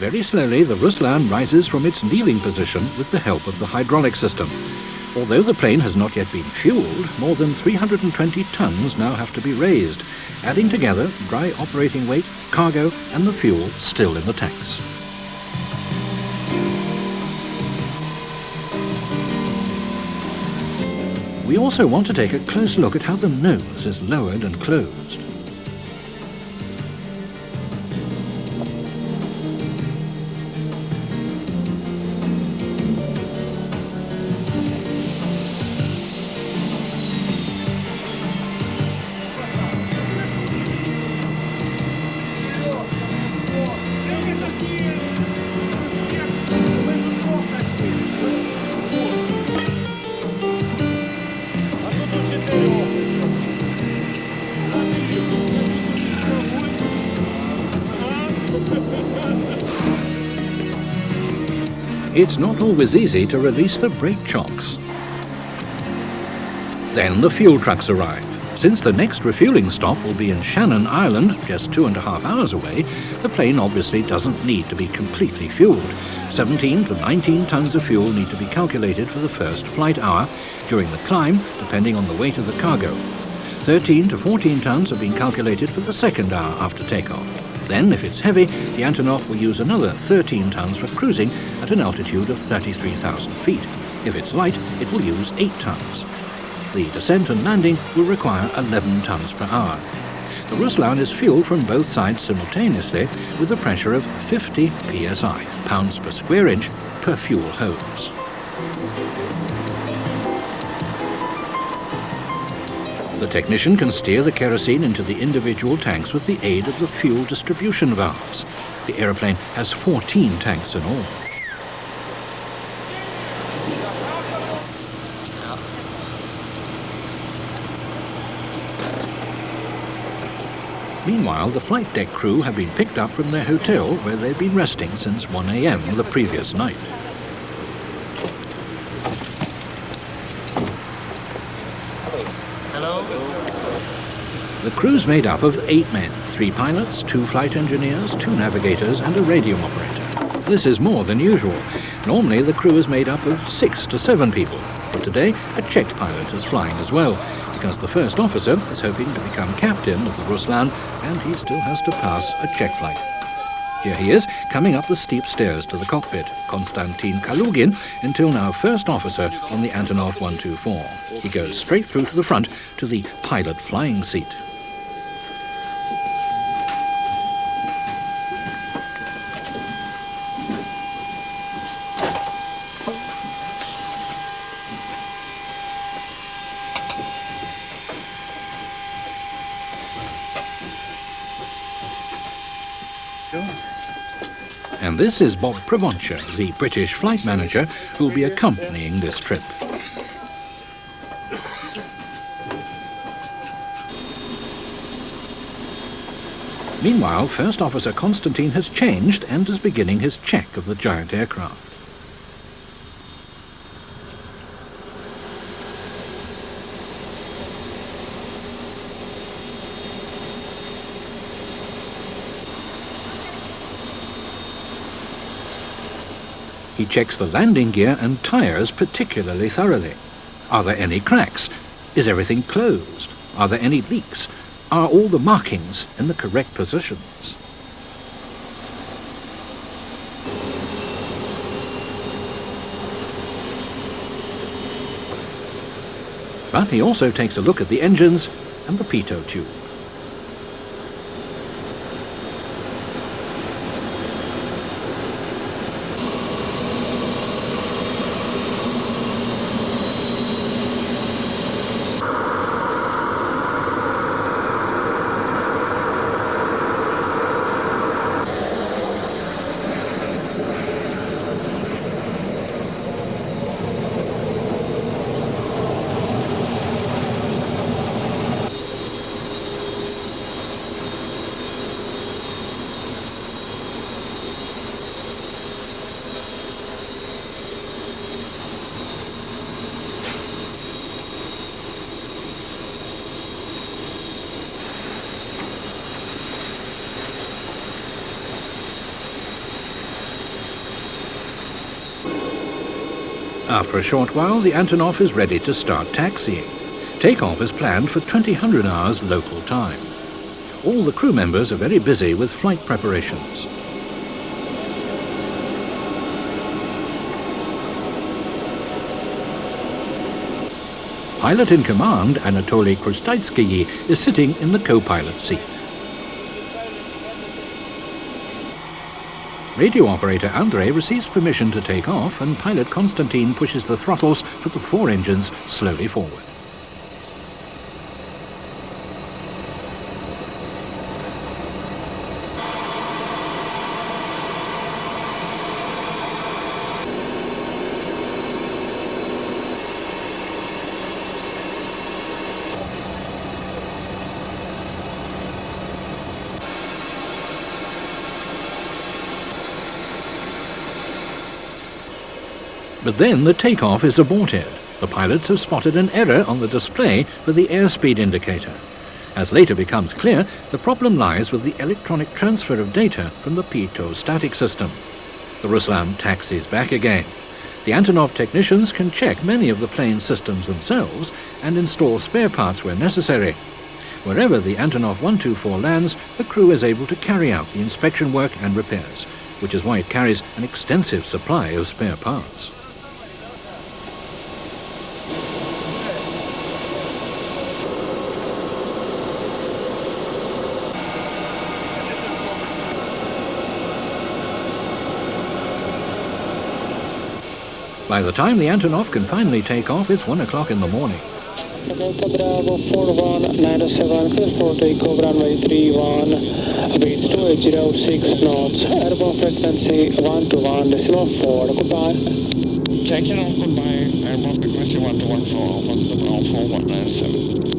Very slowly, the Ruslan rises from its kneeling position with the help of the hydraulic system. Although the plane has not yet been fueled, more than 320 tons now have to be raised, adding together dry operating weight, cargo and the fuel still in the tanks. We also want to take a close look at how the nose is lowered and closed. It's not always easy to release the brake chocks. Then the fuel trucks arrive. Since the next refueling stop will be in Shannon, Ireland, just 2.5 hours away, the plane obviously doesn't need to be completely fueled. 17 to 19 tons of fuel need to be calculated for the first flight hour during the climb, depending on the weight of the cargo. 13 to 14 tons have been calculated for the second hour after takeoff. Then, if it's heavy, the Antonov will use another 13 tons for cruising at an altitude of 33,000 feet. If it's light, it will use 8 tons. The descent and landing will require 11 tons per hour. The Ruslan is fueled from both sides simultaneously with a pressure of 50 psi, pounds per square inch, per fuel hose. The technician can steer the kerosene into the individual tanks with the aid of the fuel distribution valves. The aeroplane has 14 tanks in all. Meanwhile, the flight deck crew have been picked up from their hotel where they've been resting since 1 a.m. the previous night. Hello. The crew's made up of 8 men, 3 pilots, 2 flight engineers, 2 navigators and a radio operator. This is more than usual. Normally the crew is made up of 6 to 7 people, but today a Czech pilot is flying as well, because the first officer is hoping to become captain of the Ruslan and he still has to pass a Czech flight. Here he is, coming up the steep stairs to the cockpit, Konstantin Kalugin, until now first officer on the Antonov 124. He goes straight through to the front to the pilot flying seat. And this is Bob Pravoncha, the British flight manager who will be accompanying this trip. Meanwhile, First Officer Konstantin has changed and is beginning his check of the giant aircraft. He checks the landing gear and tires particularly thoroughly. Are there any cracks? Is everything closed? Are there any leaks? Are all the markings in the correct positions? But he also takes a look at the engines and the pitot tube. After a short while, the Antonov is ready to start taxiing. Takeoff is planned for 2000 hours local time. All the crew members are very busy with flight preparations. Pilot in command, Anatoly Krustitsky, is sitting in the co-pilot seat. Radio operator Andrei receives permission to take off, and pilot Konstantin pushes the throttles for the 4 engines slowly forward. But then the takeoff is aborted. The pilots have spotted an error on the display for the airspeed indicator. As later becomes clear, the problem lies with the electronic transfer of data from the pitot static system. The Ruslan taxis back again. The Antonov technicians can check many of the plane's systems themselves and install spare parts where necessary. Wherever the Antonov 124 lands, the crew is able to carry out the inspection work and repairs, which is why it carries an extensive supply of spare parts. By the time the Antonov can finally take off, it's 1 o'clock in the morning. Delta Bravo 4197, clear for takeoff runway 31, wind 2806 knots, airborne frequency 121.4, goodbye. Taking off, goodbye, airborne frequency 121.4, 197.